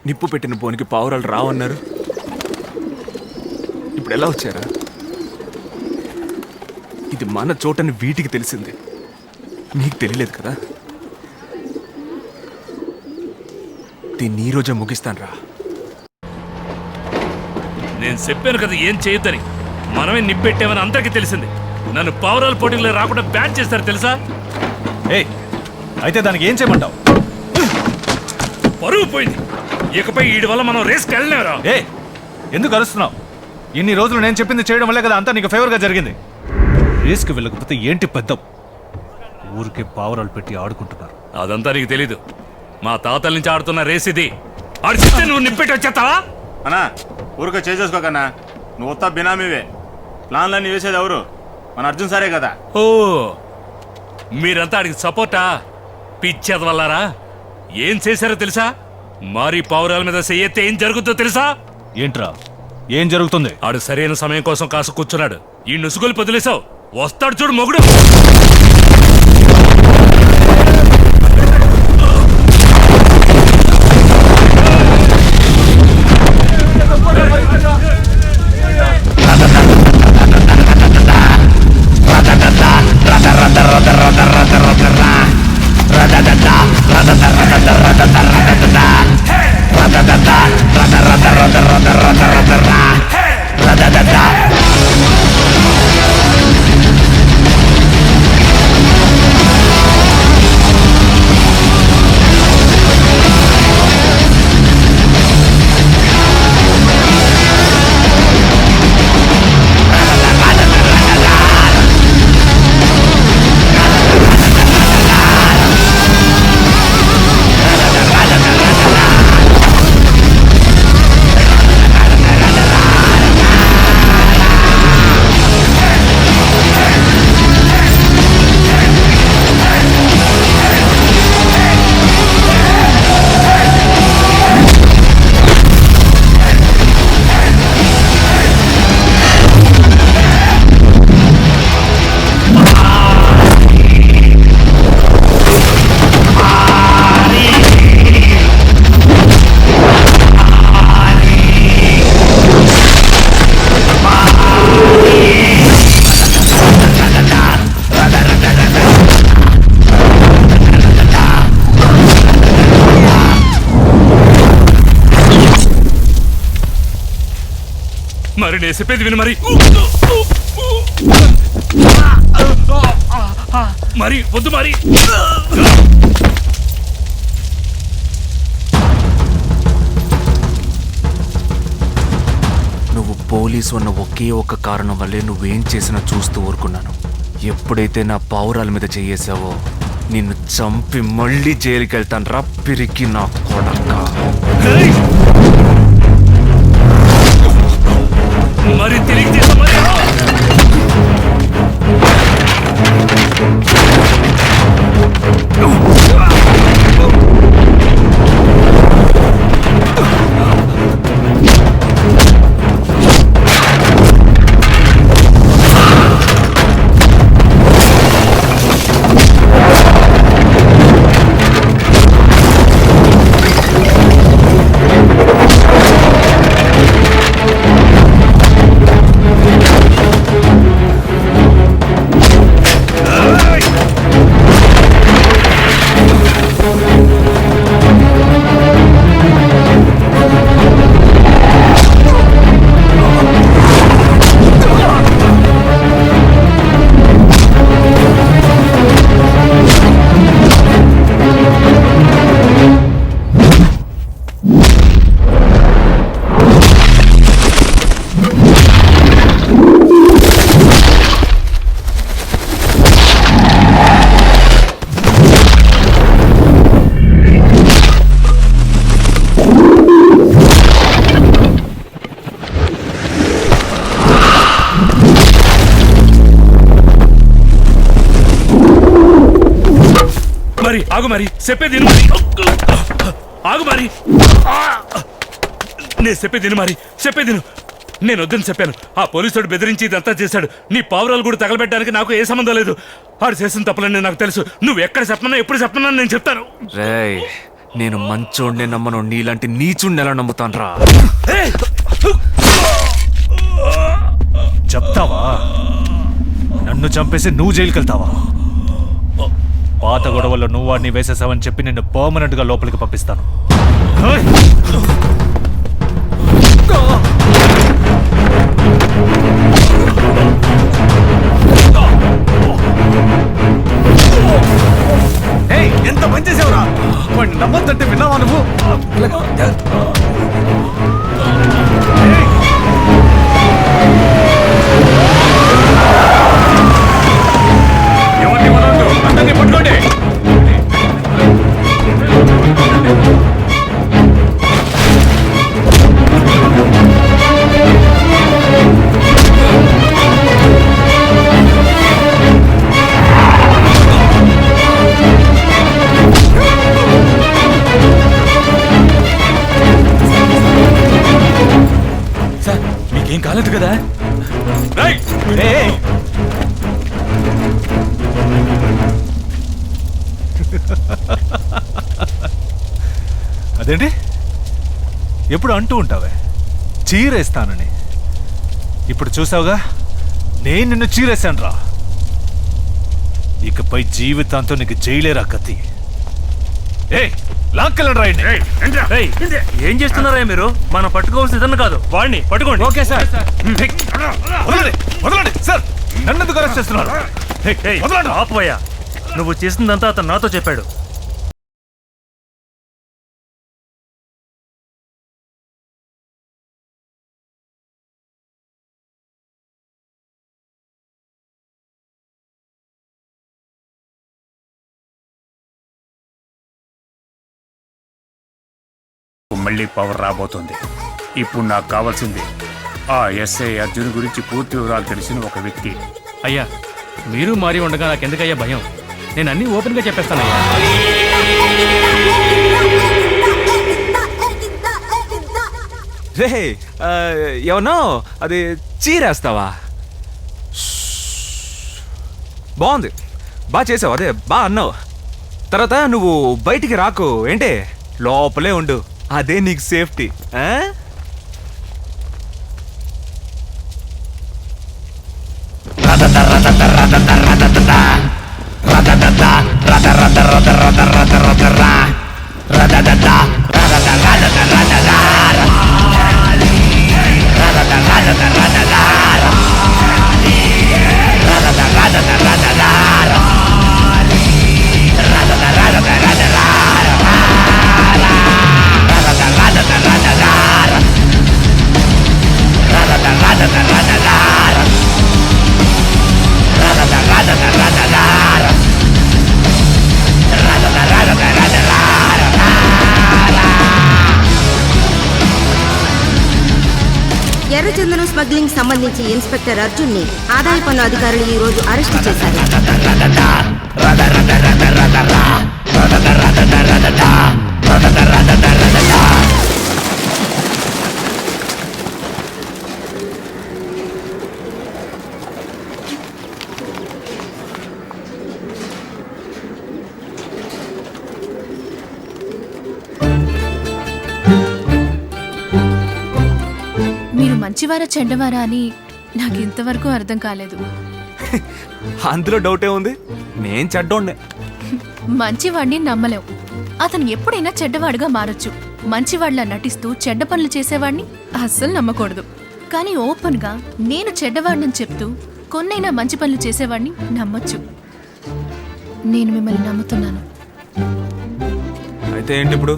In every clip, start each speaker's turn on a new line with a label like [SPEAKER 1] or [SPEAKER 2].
[SPEAKER 1] నిప్పు పెట్టిన బోనికి పావురాలు రావన్నారు. ఇప్పుడు ఎలా వచ్చారా? ఇది మన చోటని వీటికి తెలిసింది, నీకు తెలియలేదు కదా. దీన్ని ఈ రోజే ముగిస్తాను రా.
[SPEAKER 2] నేను చెప్పాను కదా ఏం చేయొద్దని. మనమే నిప్పెట్టామని అందరికీ తెలిసింది. నన్ను పావురాల పోటీలో రాకుండా బ్యాన్ చేస్తారు తెలుసా?
[SPEAKER 3] అయితే దానికి ఏం చేయమంటావు?
[SPEAKER 2] పరువు పోయింది. ఇకపై వీడి వల్ల మనం రేస్కి వెళ్ళినారా?
[SPEAKER 3] ఎందుకు అరుస్తున్నావు? ఇన్ని రోజులు నేను చెప్పింది చేయడం వల్లే కదా అంతా నీకు ఫేవర్గా జరిగింది. రేస్కి వెళ్ళకపోతే ఏంటి పెద్ద ఊరికే పావురాలు పెట్టి ఆడుకుంటున్నారు.
[SPEAKER 2] అదంతా నీకు తెలీదు. మా తాతల నుంచి ఆడుతున్న రేస్ ఇది. ఆడు చెప్తే నువ్వు నిప్పెట్టి వచ్చేస్తావా?
[SPEAKER 4] అన్నా ఊరికే చేసుకోకన్నా, నువ్వు వస్తా బినామీవే. ప్లాన్లన్నీ వేసేది ఎవరు? మన అర్జున్ సారే కదా.
[SPEAKER 2] ఓ, మీరంతా ఆడికి సపోర్టా? పిచ్చేది వల్లారా? ఏం చేశారో తెలుసా? మారి పావురాల మీద చెయ్యెత్తే ఏం జరుగుతుందో తెలుసా?
[SPEAKER 3] ఏంట్రా ఏం జరుగుతుంది?
[SPEAKER 2] ఆడు సరైన సమయం కోసం కాసు కూర్చున్నాడు. ఈ నుసుగులు పొదిలేసావు. వస్తాడు చూడు మొగుడు. మరి నేను చెప్పేది విను. మరి వద్దు. మరి
[SPEAKER 1] నువ్వు పోలీసు అన్న ఒకే ఒక్క కారణం వల్లే నువ్వేం చేసినా చూస్తూ ఊరుకున్నాను. ఎప్పుడైతే నా పావురాల మీద చేయేసావో నిన్ను చంపి మళ్ళీ జైలుకి వెళ్తాను రా పిరికి నా కొడక.
[SPEAKER 2] మరి తిరిగి చేస్తా. మరి ఆగు. మరి చెప్పేది ఆగు. మరి నేను చెప్పేది మరి చెప్పేది. నేను వద్దని చెప్పాను. ఆ పోలీసుడు బెదిరించి ఇదంతా చేశాడు. నీ పావురాలు కూడా తగలబెట్టడానికి నాకు ఏ సంబంధం లేదు. ఆడు చేసిన తప్పులని నాకు తెలుసు. నువ్వు ఎక్కడ చెప్పనా ఎప్పుడు చెప్పనా నేను చెప్తాను.
[SPEAKER 1] రేయ్, నేను మంచోడ్నే నమ్మను, నీలాంటి నీచుణ్ణి ఎలా నమ్ముతాన్రా?
[SPEAKER 3] చెప్తావా? నన్ను చంపేసి నువ్వు జైలుకి వెళ్తావా? పాత గొడవల్లో నువ్వు వాడిని వేసేసావని చెప్పి నిన్ను పర్మనెంట్ గా లోపలికి పంపిస్తాను. ఏయ్! ఏయ్, ఎంత పని చేసావురా? వాడిని నమ్మొద్దంటే విన్నావా నువ్వు? ఏయ్! ఎవరిని వదలొద్దు, అందరినీ పట్టుకోండి.
[SPEAKER 5] సార్ మీకేం కాలేదు కదా?
[SPEAKER 3] ఏయ్! ఏయ్! అదేంటి ఎప్పుడు అంటూ ఉంటావే చీరేస్తానని? ఇప్పుడు చూసావుగా, నేను నిన్ను చీరేశాను రా. ఇకపై జీవితాంతో నీకు జైలేరా కత్తి. ఏ లాక్కెళ్ళండి రాయండి.
[SPEAKER 5] ఏం చేస్తున్నారా మీరు? మనం పట్టుకోవాల్సిన ఇదన్న కాదు, వాడిని పట్టుకోండి. Okay sir.
[SPEAKER 3] వదలండి, వదలండి సార్. నన్ను ఎందుకు అరెస్ట్ చేస్తున్నారు? వదలండి.
[SPEAKER 5] ఆపోయా, నువ్వు చేసిందంతా అతను నాతో చెప్పాడు.
[SPEAKER 2] మళ్ళీ పవర్ రాబోతుంది. ఇప్పుడు నాకు కావాల్సింది ఆ ఎస్ఐ అర్జున్ గురించి పూర్తి వివరాలు తెలిసిన ఒక వ్యక్తి.
[SPEAKER 5] అయ్యా, మీరు మారి ఉండగా నాకెందుకయ్యా భయం? నేను అన్నీ ఓపెన్గా చెప్పేస్తానయ్యా.
[SPEAKER 1] రే ఏమన్నా అది చీరేస్తావా? బాగుంది, బాగా చేసావు, అదే బాగా అన్నావు. తర్వాత నువ్వు బయటికి రాకు ఏంటి, లోపలే ఉండు, అదే నీకు సేఫ్టీ.
[SPEAKER 6] ఎర్రచందనం స్మగ్లింగ్ సంబంధించి ఇన్స్పెక్టర్ అర్జున్ ని ఆదాయ పన్ను అధికారులు ఈ రోజు అరెస్టు చేశారు.
[SPEAKER 7] మీరు మంచివారా చెడ్డవారా అని నాకు ఇంతవరకు అర్థం కాలేదు.
[SPEAKER 1] అందులో డౌటే ఉంది, నేను చెడ్డోండే.
[SPEAKER 7] మంచివాడిని నమ్మలేం, అతను ఎప్పుడైనా చెడ్డవాడుగా మారొచ్చు. మంచివాడిలా నటిస్తూ చెడ్డ పనులు చేసేవాడిని అస్సలు నమ్మకూడదు. కానీ ఓపెన్గా నేను చెడ్డవాడిని చెప్తూ కొన్నైనా మంచి పనులు చేసేవాడిని నమ్మొచ్చు. నేను మిమ్మల్ని నమ్ముతున్నాను.
[SPEAKER 1] అయితే ఏంటి ఇప్పుడు?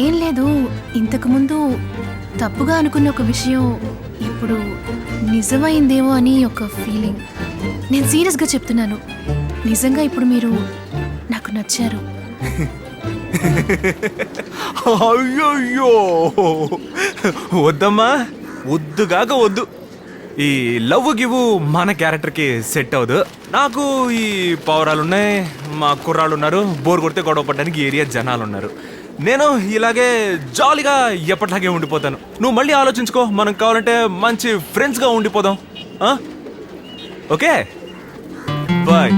[SPEAKER 7] ఏం లేదు, ఇంతకుముందు తప్పుగా అనుకున్న ఒక విషయం ఇప్పుడు నిజమైందేమో అని ఒక ఫీలింగ్. నేను సీరియస్గా చెప్తున్నాను, నిజంగా ఇప్పుడు మీరు నాకు నచ్చారు.
[SPEAKER 1] అయ్యో వద్దమ్మా, వద్దుగాక వద్దు. ఈ లవ్ గివ్ మన క్యారెక్టర్కి సెట్ అవ్వదు. నాకు ఈ పౌరాలున్నాయి, మా కుర్రాళ్ళు ఉన్నారు, బోర్ కొడితే గొడవ పడ్డానికి ఏరియా జనాలు ఉన్నారు. నేను ఇలాగే జాలీగా ఎప్పటిలాగే ఉండిపోతాను. నువ్వు మళ్ళీ ఆలోచించుకో, మనం కావాలంటే మంచి ఫ్రెండ్స్గా ఉండిపోదాం. Okay bye.